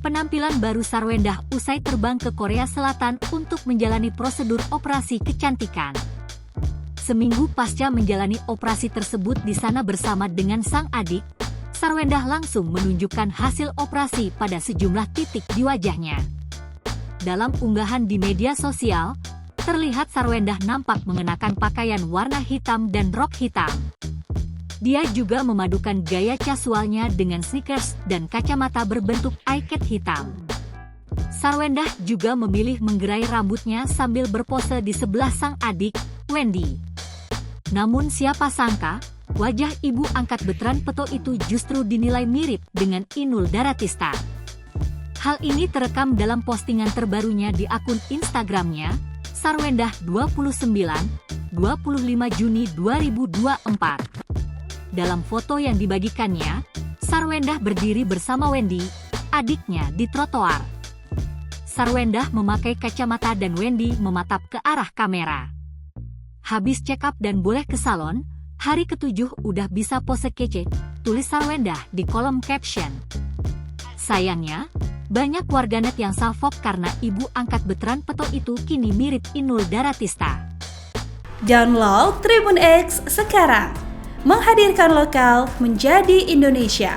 Penampilan baru Sarwendah usai terbang ke Korea Selatan untuk menjalani prosedur operasi kecantikan. Seminggu pasca menjalani operasi tersebut di sana bersama dengan sang adik, Sarwendah langsung menunjukkan hasil operasi pada sejumlah titik di wajahnya. Dalam unggahan di media sosial, terlihat Sarwendah nampak mengenakan pakaian warna hitam dan rok hitam. Dia juga memadukan gaya casualnya dengan sneakers dan kacamata berbentuk ikat hitam. Sarwendah juga memilih menggerai rambutnya sambil berpose di sebelah sang adik, Wendy. Namun siapa sangka, wajah ibu angkat Betran Peto itu justru dinilai mirip dengan Inul Daratista. Hal ini terekam dalam postingan terbarunya di akun Instagramnya, Sarwendah 29, 25 Juni 2024. Dalam foto yang dibagikannya, Sarwendah berdiri bersama Wendy, adiknya di trotoar. Sarwendah memakai kacamata dan Wendy mematap ke arah kamera. Habis check up dan boleh ke salon, hari ke-7 udah bisa pose kece, tulis Sarwendah di kolom caption. Sayangnya, banyak warganet yang salfok karena ibu angkat Betran Peto itu kini mirip Inul Daratista. Download Tribun X sekarang, menghadirkan lokal menjadi Indonesia.